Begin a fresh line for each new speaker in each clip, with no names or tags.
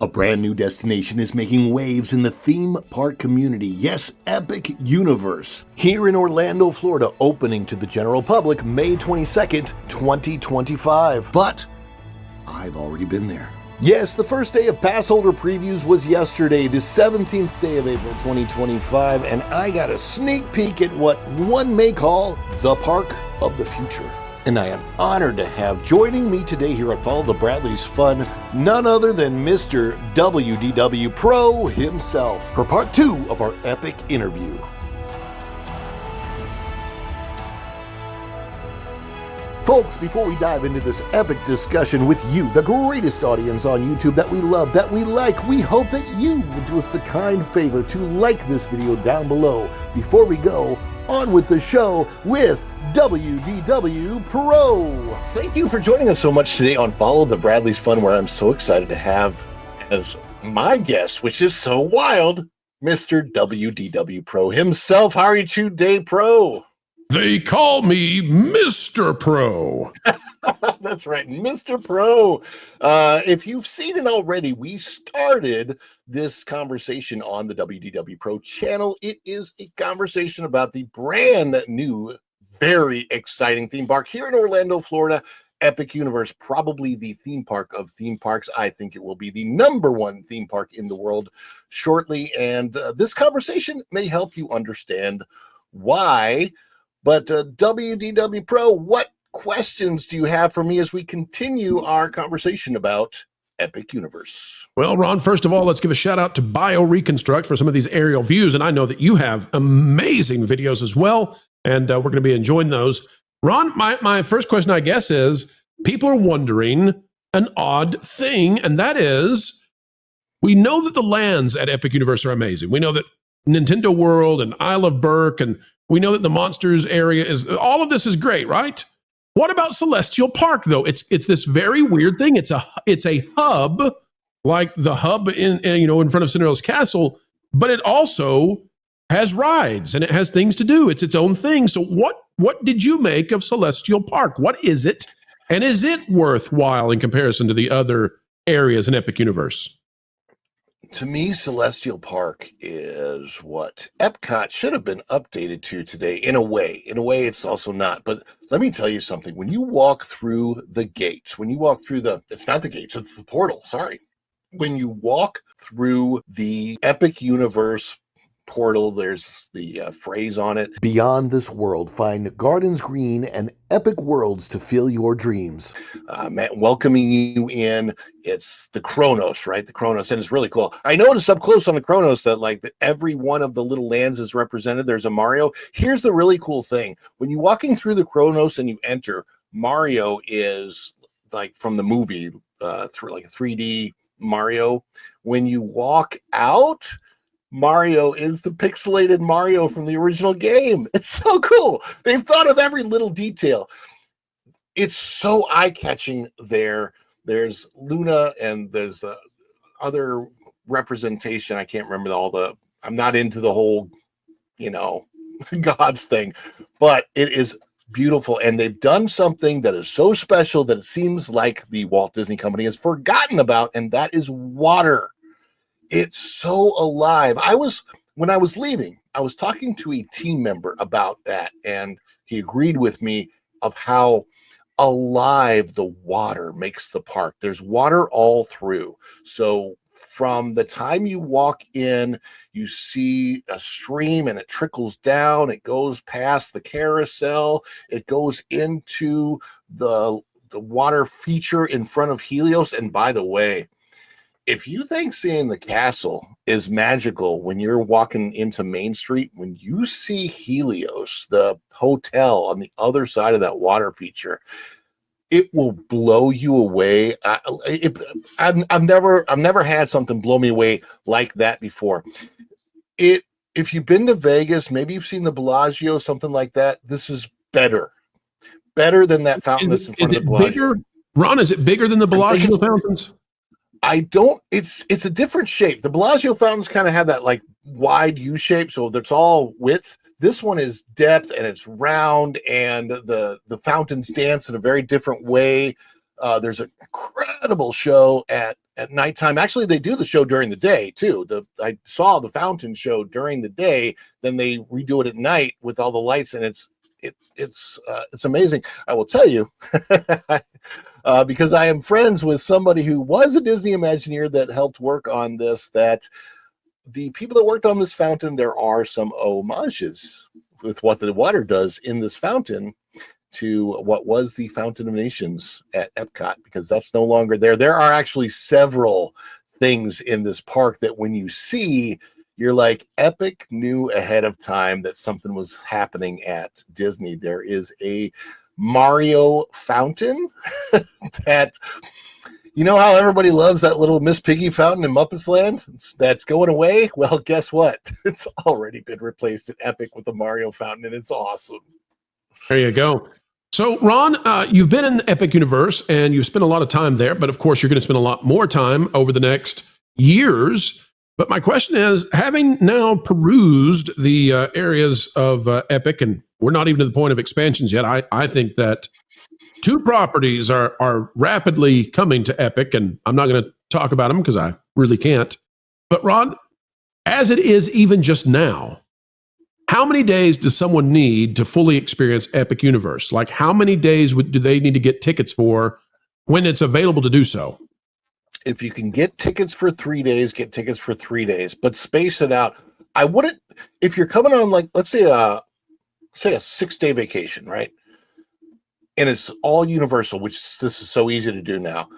A brand new destination is making waves in the theme park community. Yes, Epic Universe. Here in Orlando, Florida, opening to the general public May 22nd, 2025. But I've already been there. Yes, the first day of pass holder previews was yesterday, the 17th day of April 2025, and I got a sneak peek at what one may call the Park of the Future. And I am honored to have joining me today here at Follow the Bradley's Fun, none other than Mr. WDW Pro himself, for part 2 of our epic interview. Folks, before we dive into this epic discussion with you, the greatest audience on YouTube that we love, that we like, we hope that you would do us the kind favor to like this video down below. Before we go on with the show with WDW Pro. Thank you for joining us so much today on Follow the Bradley's Fun, where I'm so excited to have as my guest, which is so wild, Mr. WDW Pro himself. How are you today, Pro?
They call me Mr. Pro.
That's right, Mr. Pro. If you've seen it already, we started this conversation on the WDW Pro channel. It is a conversation about the brand new, very exciting theme park here in Orlando, Florida, Epic Universe, probably the theme park of theme parks. I think it will be the #1 theme park in the world shortly, and this conversation may help you understand why. But WDW Pro, what questions do you have for me as we continue our conversation about Epic Universe?
Well, Ron, first of all, let's give a shout out to BioReconstruct for some of these aerial views. And I know that you have amazing videos as well, and we're going to be enjoying those. Ron, my first question, I guess, is people are wondering an odd thing, and that is, we know that the lands at Epic Universe are amazing. We know that Nintendo World and Isle of Berk, and we know that the Monsters area is, all of this is great, right? What about Celestial Park, though? It's this very weird thing. It's a hub, like the hub in front of Cinderella's castle, but it also has rides and it has things to do. It's its own thing. So what did you make of Celestial Park? What is it? And is it worthwhile in comparison to the other areas in Epic Universe?
To me, Celestial Park is what Epcot should have been updated to today. In a way, it's also not. But let me tell you something. When you walk through the gates, it's not the gates, it's the portal. Sorry. When you walk through the Epic Universe portal, there's the phrase on it: beyond this world, find gardens green and epic worlds to fill your dreams. Welcoming you in, it's the Kronos, right? The Kronos, and it's really cool. I noticed up close on the Kronos that every one of the little lands is represented. There's a Mario. Here's the really cool thing: when you're walking through the Kronos and you enter, Mario is like from the movie, through like a 3D Mario. When you walk out, Mario is the pixelated Mario from the original game. It's so cool. They've thought of every little detail. It's so eye-catching there. There's Luna and there's the other representation. I can't remember I'm not into the whole, gods thing, but it is beautiful. And they've done something that is so special that it seems like the Walt Disney Company has forgotten about, and that is water. It's so alive. When I was leaving, I was talking to a team member about that, and he agreed with me of how alive the water makes the park. There's water all through. So from the time you walk in, you see a stream and it trickles down. It goes past the carousel. It goes into the water feature in front of Helios. And by the way, if you think seeing the castle is magical when you're walking into Main Street, when you see Helios, the hotel on the other side of that water feature, it will blow you away. I've never had something blow me away like that before. If you've been to Vegas, maybe you've seen the Bellagio, something like that. This is better than that fountain that's in front of the Bellagio.
Bigger? Ron, is it bigger than the Bellagio fountains?
It's a different shape. The Bellagio fountains kind of have that like wide U shape, so that's all width. This one is depth and it's round, and the fountains dance in a very different way. There's an incredible show at nighttime. Actually, they do the show during the day too. I saw the fountain show during the day, then they redo it at night with all the lights, and it's amazing. I will tell you, because I am friends with somebody who was a Disney Imagineer that helped work on this, that the people that worked on this fountain, there are some homages with what the water does in this fountain to what was the Fountain of Nations at Epcot, because that's no longer there. There are actually several things in this park that when you see, you're like, Epic knew ahead of time that something was happening at Disney. There is a Mario fountain that, you know how everybody loves that little Miss Piggy fountain in Muppets Land? That's going away. Well, guess what? It's already been replaced at Epic with a Mario fountain, and it's awesome.
There you go. So, Ron, you've been in the Epic universe and you've spent a lot of time there, but of course, you're going to spend a lot more time over the next years. But my question is, having now perused the areas of Epic, and we're not even to the point of expansions yet, I think that 2 properties are rapidly coming to Epic, and I'm not going to talk about them because I really can't. But, Ron, as it is even just now, how many days does someone need to fully experience Epic Universe? Like, how many days do they need to get tickets for when it's available to do so?
If you can get tickets for 3 days, get tickets for 3 days, but space it out. I wouldn't, if you're coming on, like, let's say a 6-day vacation, right? And it's all Universal, which this is so easy to do now.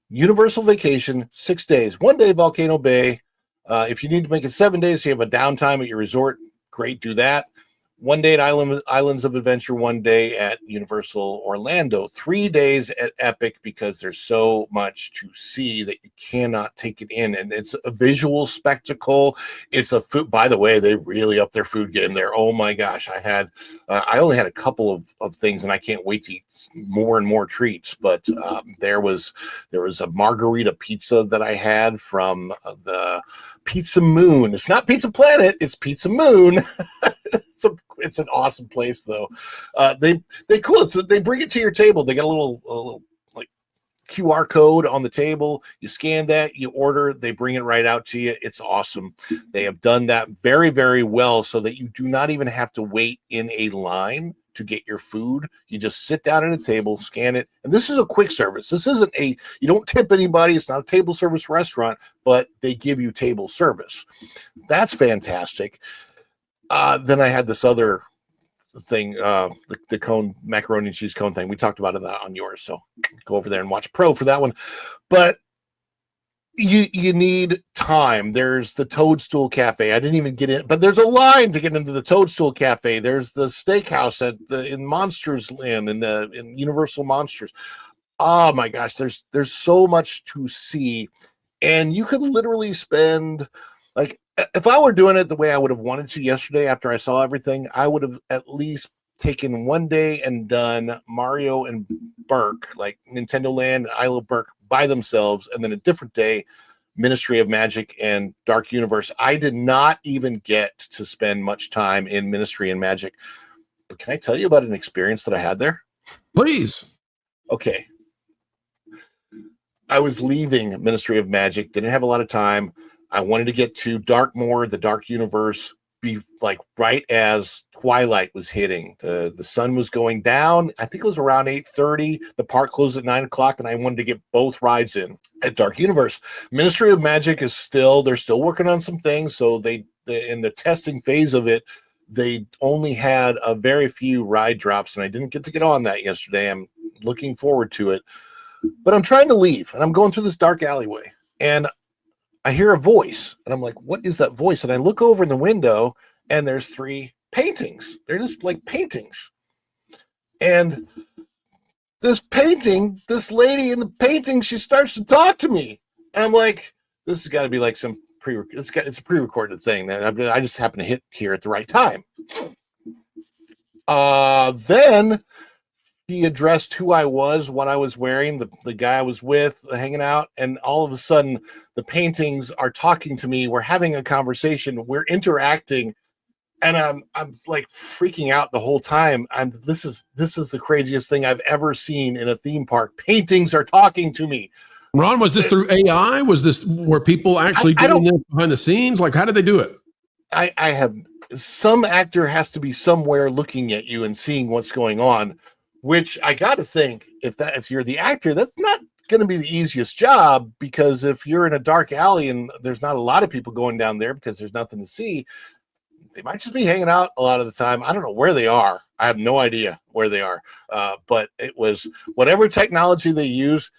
Universal vacation, 6 days, 1 day Volcano Bay. If you need to make it 7 days, you have a downtime at your resort. Great, do that. 1 day at Islands of Adventure, 1 day at Universal Orlando, 3 days at Epic, because there's so much to see that you cannot take it in. And it's a visual spectacle. It's a food, by the way, they really upped their food game there. Oh my gosh. I only had a couple of things, and I can't wait to eat more and more treats. But there was a margarita pizza that I had from the Pizza Moon. It's not Pizza Planet, it's Pizza Moon. It's an awesome place, though. They cool it. So they bring it to your table. They got a little like QR code on the table. You scan that, you order, they bring it right out to you. It's awesome. They have done that very, very well, so that you do not even have to wait in a line to get your food. You just sit down at a table, scan it, and this is a quick service. This isn't you don't tip anybody. It's not a table service restaurant, but they give you table service. That's fantastic. Then I had this other thing, the cone, macaroni and cheese cone thing. We talked about it on yours, so go over there and watch Pro for that one. But you need time. There's the Toadstool Cafe. I didn't even get in, but there's a line to get into the Toadstool Cafe. There's the steakhouse in Monsters Land, in Universal Monsters. Oh my gosh, there's so much to see, and you could literally spend, like, if I were doing it the way I would have wanted to yesterday after I saw everything, I would have at least taken 1 day and done Mario and Burke, like Nintendo Land, Isle of Burke by themselves, and then a different day, Ministry of Magic and Dark Universe. I did not even get to spend much time in Ministry and Magic. But can I tell you about an experience that I had there?
Please.
Okay. I was leaving Ministry of Magic, didn't have a lot of time. I wanted to get to Darkmoor, the Dark Universe, be like right as twilight was hitting. The sun was going down. I think it was around 8:30. The park closed at 9 o'clock, and I wanted to get both rides in at Dark Universe. Ministry of Magic they're still working on some things. So they in the testing phase of it, they only had a very few ride drops, and I didn't get to get on that yesterday. I'm looking forward to it, but I'm trying to leave, and I'm going through this dark alleyway, and I hear a voice, and I'm like, what is that voice? And I look over in the window, and there's 3 paintings. They're just like paintings. And this lady in the painting, she starts to talk to me. And I'm like, this has got to be like some it's a pre-recorded thing. I just happen to hit here at the right time. Then he addressed who I was, what I was wearing, the guy I was with, hanging out, and all of a sudden the paintings are talking to me. We're having a conversation. We're interacting, and I'm like freaking out the whole time. This is the craziest thing I've ever seen in a theme park. Paintings are talking to me.
Ron, was this through AI? Was this were people actually doing this behind the scenes? Like, how did they do it?
I have some actor has to be somewhere looking at you and seeing what's going on, which I got to think if you're the actor, that's not going to be the easiest job, because if you're in a dark alley and there's not a lot of people going down there because there's nothing to see, they might just be hanging out a lot of the time. I don't know where they are. I have no idea where they are. But it was whatever technology they use,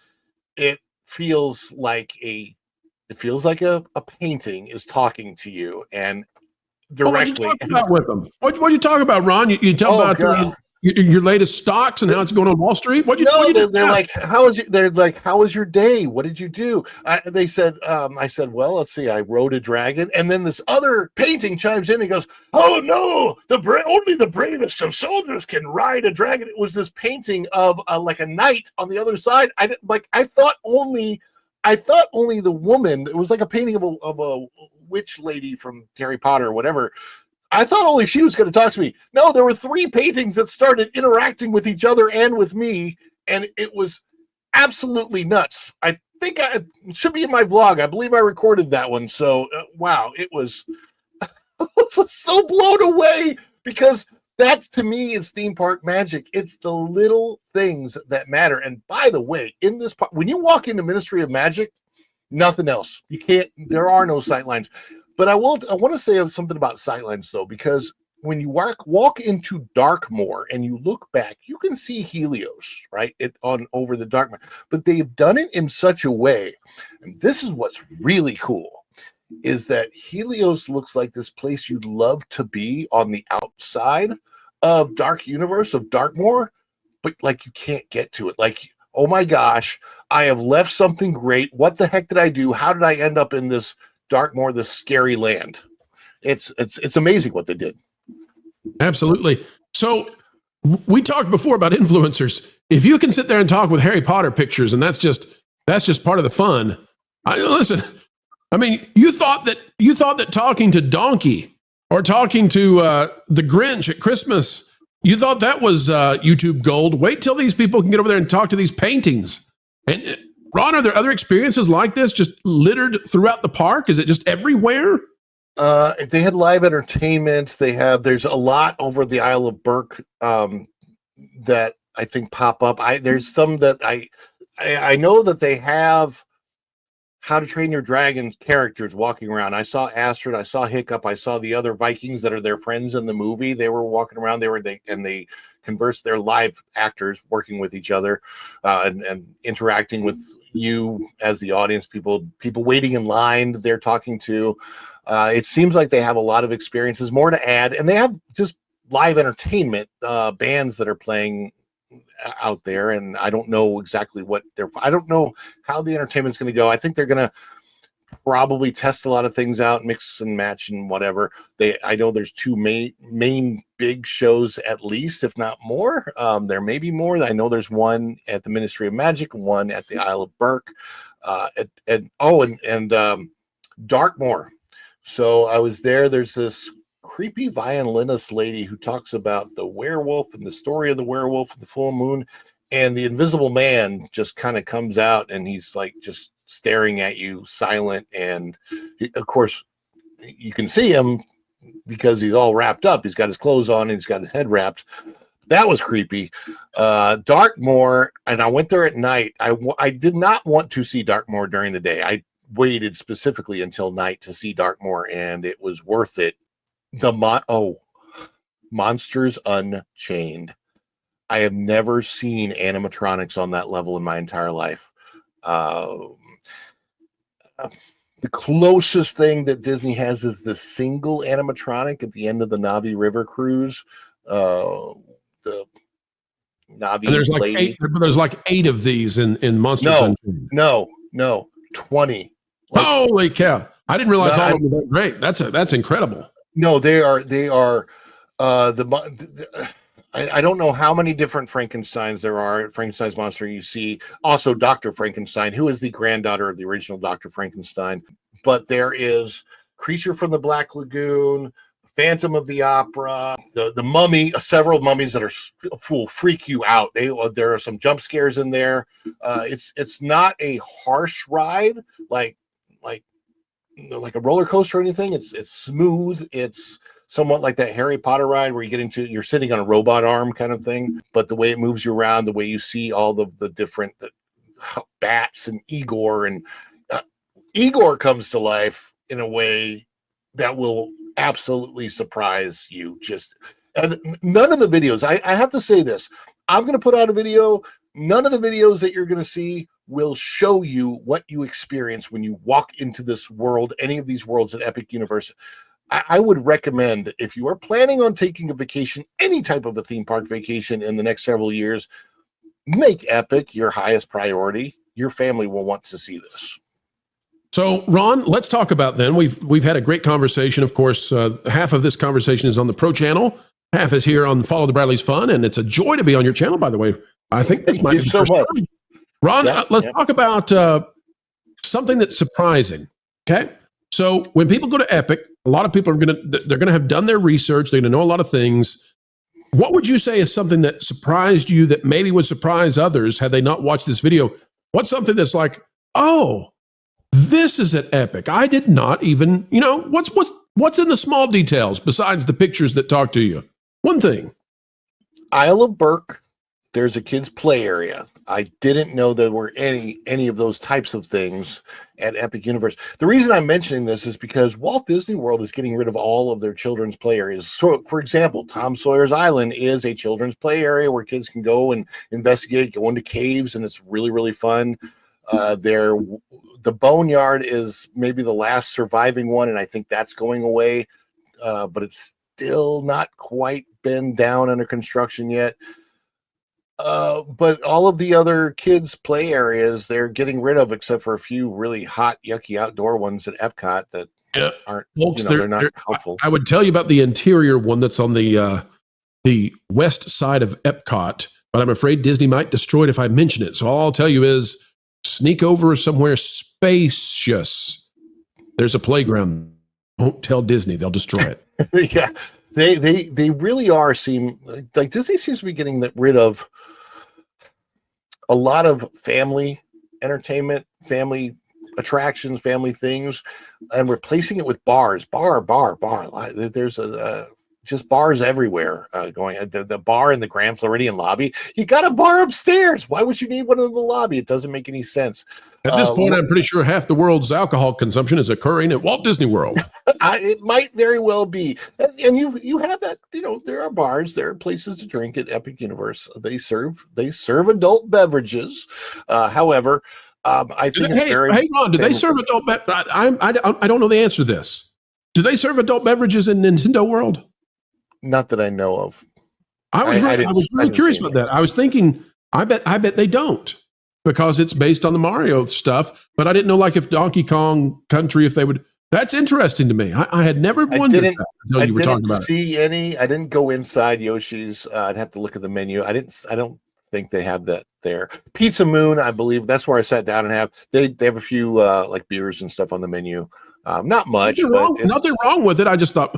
it feels like a painting is talking to you and directly.
What'd you talk about with them? What'd you talk about, Ron? You talk about your latest stocks and how it's going on Wall Street.
They're like, how was your day? What did you do? They said, I said, well, let's see. I rode a dragon, and then this other painting chimes in. And goes, oh no, only the bravest of soldiers can ride a dragon. It was this painting of like a knight on the other side. I thought only the woman. It was like a painting of a witch lady from Harry Potter or whatever. I thought only she was going to talk to me. No, there were 3 paintings that started interacting with each other and with me, and it was absolutely nuts. I think it should be in my vlog. I believe I recorded that one. So, wow, it was, I was so blown away, because that, to me, is theme park magic. It's the little things that matter. And by the way, in this part, when you walk into Ministry of Magic, nothing else. You can't. There are no sightlines. But I want to say something about sightlines, though, because when you walk into Darkmoor and you look back, you can see Helios, right? Over the Darkmoor. But they've done it in such a way, and this is what's really cool, is that Helios looks like this place you'd love to be on the outside of Dark Universe, of Darkmoor, but like you can't get to it. Like, oh my gosh, I have left something great. What the heck did I do? How did I end up in this Darkmoor, this scary land? It's amazing what they did.
Absolutely. So we talked before about influencers. If you can sit there and talk with Harry Potter pictures, and that's just part of the fun. Listen, I mean, you thought that talking to Donkey or talking to the Grinch at Christmas, you thought that was YouTube gold. Wait till these people can get over there and talk to these paintings. And Ron, are there other experiences like this just littered throughout the park? Is it just everywhere?
They had live entertainment. There's a lot over the Isle of Burke that I think pop up. There's some that I know that they have How to Train Your Dragon characters walking around. I saw Astrid, I saw Hiccup, I saw the other Vikings that are their friends in the movie. They were walking around. They converse. They're live actors working with each other and interacting with you as the audience. People waiting in line that they're talking to. It seems like they have a lot of experiences, more to add, and they have just live entertainment bands that are playing out there, and I don't know exactly I don't know how the entertainment's going to go. I think they're going to probably test a lot of things out, mix and match and whatever. I know there's 2 main big shows, at least, if not more. There may be more. I know there's one at the Ministry of Magic, one at the Isle of Burke, and Darkmoor. So I was there. There's this creepy violinist lady who talks about the werewolf and the story of the werewolf and the full moon, and the invisible man just kind of comes out, and he's like just staring at you, silent, and of course you can see him because he's all wrapped up. He's got his clothes on and he's got his head wrapped. That was creepy. Darkmoor, and I went there at night. I did not want to see Darkmoor during the day. I waited specifically until night to see Darkmoor, and it was worth it. Monsters Unchained. I have never seen animatronics on that level in my entire life. The closest thing that Disney has is the single animatronic at the end of the Navi River cruise. The Navi.
And there's like 8 of these in Monsters Unchained.
No, 20.
Holy cow! I didn't realize all of them were that great. That's incredible.
No, they are. I don't know how many different Frankensteins there are. Frankenstein's monster you see. Also, Dr. Frankenstein, who is the granddaughter of the original Dr. Frankenstein. But there is Creature from the Black Lagoon, Phantom of the Opera, the Mummy, several mummies that will freak you out. There are some jump scares in there. It's not a harsh ride like a roller coaster or anything. It's smooth. It's somewhat like that Harry Potter ride where you're sitting on a robot arm kind of thing. But the way it moves you around, the way you see all the different bats and Igor comes to life in a way that will absolutely surprise you. And none of the videos, I have to say this, I'm going to put out a video. None of the videos that you're going to see will show you what you experience when you walk into this world, any of these worlds at Epic Universe. I would recommend, if you are planning on taking a vacation, any type of a theme park vacation in the next several years, make Epic your highest priority. Your family will want to see this.
So, Ron, let's talk about then. We've had a great conversation. Of course, half of this conversation is on the Pro channel, half is here on Follow the Bradleys Fun, and it's a joy to be on your channel, by the way. I think this might be
so much.
time. Ron, let's talk about something that's surprising. Okay, so when people go to Epic, a lot of people they're gonna have done their research. They're gonna know a lot of things. What would you say is something that surprised you that maybe would surprise others had they not watched this video? What's something that's like, oh, this is at Epic? I did not even, what's in the small details besides the pictures that talk to you? One thing.
Isle of Burke, there's a kids' play area. I didn't know there were any of those types of things at Epic Universe. The reason I'm mentioning this is because Walt Disney World is getting rid of all of their children's play areas. So, for example, Tom Sawyer's Island is a children's play area where kids can go and investigate, go into caves, and it's really, really fun. The Boneyard is maybe the last surviving one, and I think that's going away, but it's still not quite been down under construction yet. But all of the other kids' play areas they're getting rid of, except for a few really hot, yucky outdoor ones at Epcot that aren't.
Folks,
they're not helpful.
I would tell you about the interior one that's on the west side of Epcot, but I'm afraid Disney might destroy it if I mention it. So all I'll tell you is sneak over somewhere spacious. There's a playground. Don't tell Disney; they'll destroy it.
Yeah, they really are. Seem like Disney seems to be getting rid of a lot of family entertainment, family attractions, family things, and replacing it with bars. Bar. There's just bars everywhere going. The bar in the Grand Floridian lobby. You got a bar upstairs. Why would you need one in the lobby? It doesn't make any sense.
At this point, I'm pretty sure half the world's alcohol consumption is occurring at Walt Disney World.
It might very well be. And you have that, there are bars, there are places to drink at Epic Universe. They serve adult beverages. However, I think it's very...
Hey, Ron, do they serve adult beverages? I don't know the answer to this. Do they serve adult beverages in Nintendo World?
Not that I know of.
I was really curious about that. I was thinking, I bet they don't, because it's based on the Mario stuff. But I didn't know, like, if Donkey Kong Country, if they would. That's interesting to me. I had never wondered that until you were talking about it.
I didn't go inside Yoshi's. I'd have to look at the menu. I don't think they have that there. Pizza Moon, I believe that's where I sat down and have. They have a few like beers and stuff on the menu. Not much.
Nothing wrong with it. I just thought,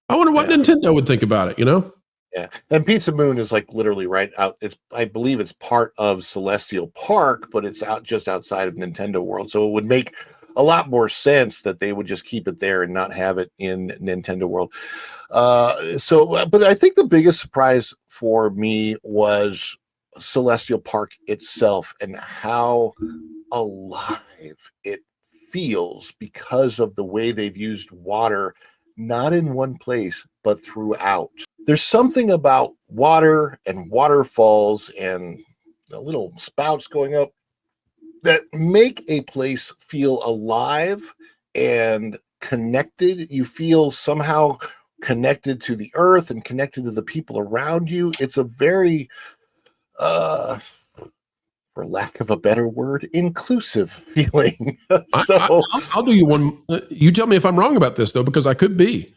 I wonder what Nintendo would think about it,
Yeah, and Pizza Moon is like literally right out. I believe it's part of Celestial Park, but it's just outside of Nintendo World. So it would make a lot more sense that they would just keep it there and not have it in Nintendo World. But I think the biggest surprise for me was Celestial Park itself and how alive it feels because of the way they've used water, not in one place, but throughout. There's something about water and waterfalls and little spouts going up that make a place feel alive and connected. You feel somehow connected to the earth and connected to the people around you. It's a very, for lack of a better word, inclusive feeling.
I'll do you one. You tell me if I'm wrong about this, though, because I could be.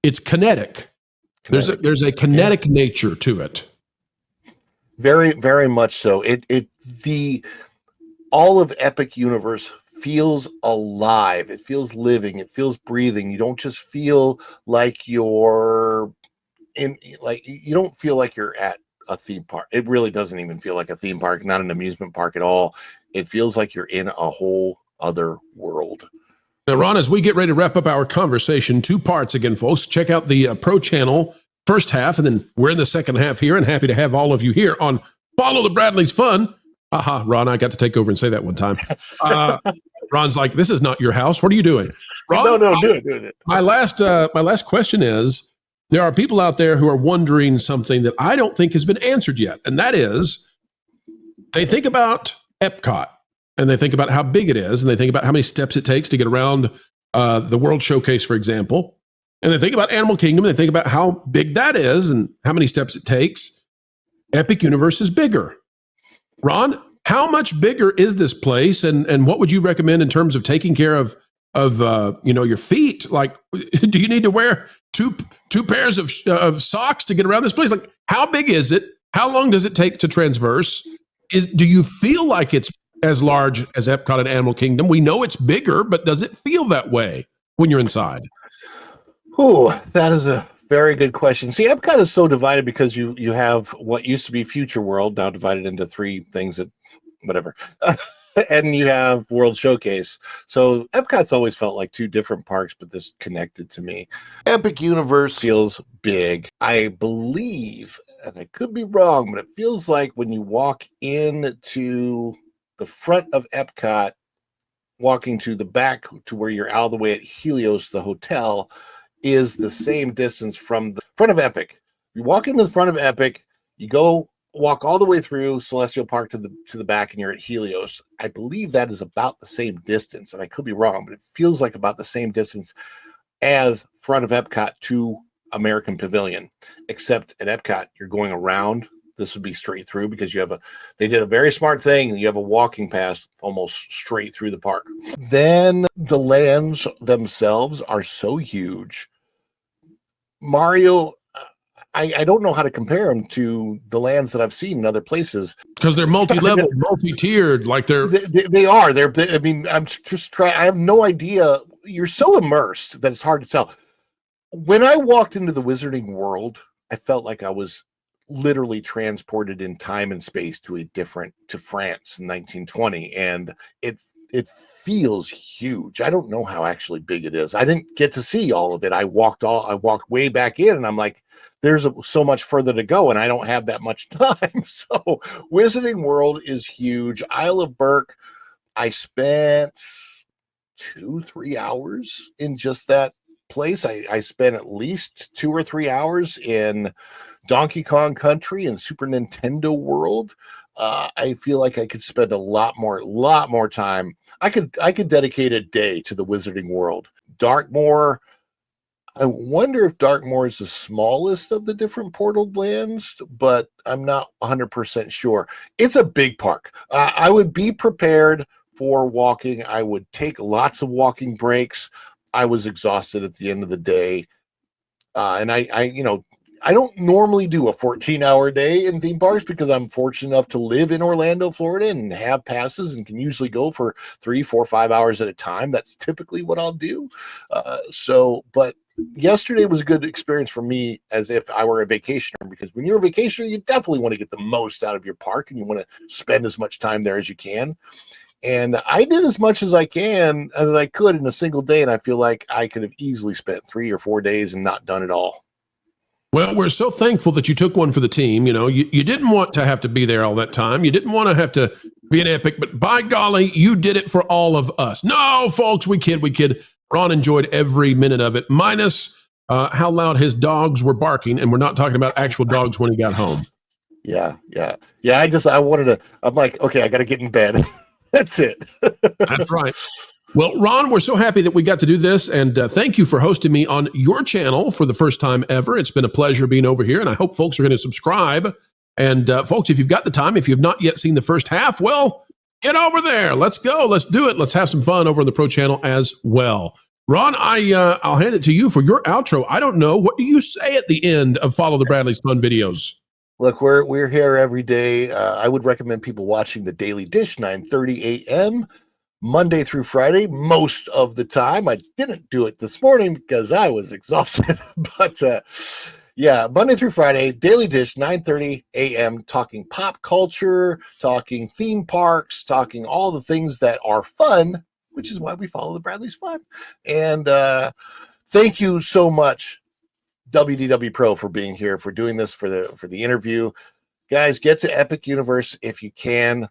It's kinetic. There's a kinetic nature to it.
Very, very much so. All of Epic Universe feels alive. It feels living. It feels breathing. You don't just feel like you're you don't feel like you're at a theme park. It really doesn't even feel like a theme park, not an amusement park at all. It feels like you're in a whole other world.
Now, Ron, as we get ready to wrap up our conversation, 2 parts again, folks. Check out the Pro Channel first half, and then we're in the second half here, and happy to have all of you here on Follow the Bradley's Fun. Aha, Ron, I got to take over and say that one time. Ron's like, this is not your house. What are you doing? Ron,
No, do it.
My last question is, there are people out there who are wondering something that I don't think has been answered yet, and that is, they think about Epcot, and they think about how big it is, and they think about how many steps it takes to get around the World Showcase, for example. And they think about Animal Kingdom, and they think about how big that is and how many steps it takes. Epic Universe is bigger. Ron, how much bigger is this place, and what would you recommend in terms of taking care of your feet? Like, do you need to wear two pairs of socks to get around this place? Like, how big is it? How long does it take to transverse? Do you feel like it's as large as Epcot and Animal Kingdom? We know it's bigger, but does it feel that way when you're inside?
Oh, that is a very good question. See, Epcot is so divided because you have what used to be Future World, now divided into 3 things that, whatever, and you have World Showcase. So Epcot's always felt like 2 different parks, but this connected to me. Epic Universe feels big. I believe, and I could be wrong, but it feels like when you walk into the front of Epcot, walking to the back to where you're out of the way at Helios, the hotel, is the same distance from the front of Epic. You walk into the front of Epic, you go walk all the way through Celestial Park to the back, and you're at Helios. I believe that is about the same distance, and I could be wrong, but it feels like about the same distance as front of Epcot to American Pavilion, except at Epcot, you're going around. This would be straight through because they did a very smart thing, and you have a walking path almost straight through the park. Then the lands themselves are so huge. Mario, I don't know how to compare them to the lands that I've seen in other places
because they're multi-level, multi-tiered. Like
they are. I mean, I'm just trying. I have no idea. You're so immersed that it's hard to tell. When I walked into the Wizarding World, I felt like I was literally transported in time and space to France in 1920, and it feels huge. I don't know how actually big it is. I didn't get to see all of it. I walked way back in, and I'm like, there's so much further to go, and I don't have that much time. So Wizarding World is huge. Isle of Berk, I spent 2-3 hours in just that place. I spent at least 2 or 3 hours in Donkey Kong Country and Super Nintendo World. I feel like I could spend a lot more time. I could dedicate a day to the Wizarding World. Darkmoor, I wonder if Darkmoor is the smallest of the different portaled lands, but I'm not 100% sure. It's a big park. I would be prepared for walking. I would take lots of walking breaks. I was exhausted at the end of the day. And I don't normally do a 14-hour day in theme parks because I'm fortunate enough to live in Orlando, Florida, and have passes and can usually go for 3, 4, 5 hours at a time. That's typically what I'll do. But yesterday was a good experience for me as if I were a vacationer, because when you're a vacationer, you definitely want to get the most out of your park and you want to spend as much time there as you can. And I did as much as I could in a single day, and I feel like I could have easily spent 3 or 4 days and not done it all.
Well, we're so thankful that you took one for the team. You know, you didn't want to have to be there all that time. You didn't want to have to be an epic, but by golly, you did it for all of us. No, folks, we kid. Ron enjoyed every minute of it, minus how loud his dogs were barking, and we're not talking about actual dogs when he got home.
Yeah. I'm like, okay, I got to get in bed. That's it.
That's right. Well, Ron, we're so happy that we got to do this, and thank you for hosting me on your channel for the first time ever. It's been a pleasure being over here, and I hope folks are going to subscribe. And folks, if you've got the time, if you've not yet seen the first half, well, get over there. Let's go. Let's do it. Let's have some fun over on the Pro Channel as well. Ron, I'll hand it to you for your outro. I don't know. What do you say at the end of Follow the Bradley's Fun videos?
Look, we're here every day. I would recommend people watching the Daily Dish, 9:30 a.m. Monday through Friday, most of the time. I didn't do it this morning because I was exhausted, but yeah, Monday through Friday, Daily Dish, 9:30 a.m., talking pop culture, talking theme parks, talking all the things that are fun, which is why we follow the Bradley's Fun. And thank you so much, WDW Pro, for being here, for doing this, for the interview. Guys, get to Epic Universe if you can.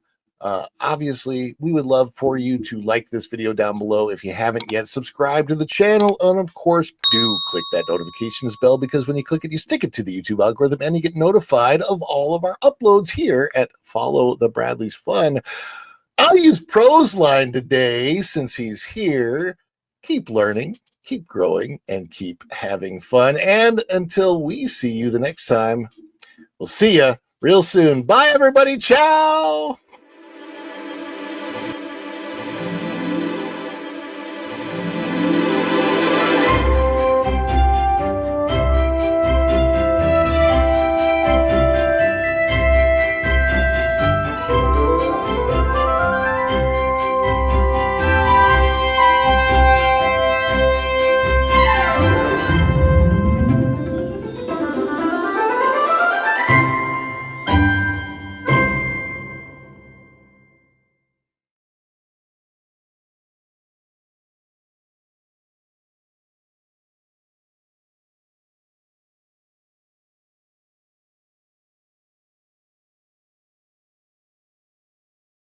Obviously, we would love for you to like this video down below. If you haven't yet, subscribe to the channel. And of course, do click that notifications bell, because when you click it, you stick it to the YouTube algorithm and you get notified of all of our uploads here at Follow the Bradley's Fun. I'll use Pro's line today since he's here. Keep learning, keep growing, and keep having fun. And until we see you the next time, we'll see you real soon. Bye, everybody. Ciao.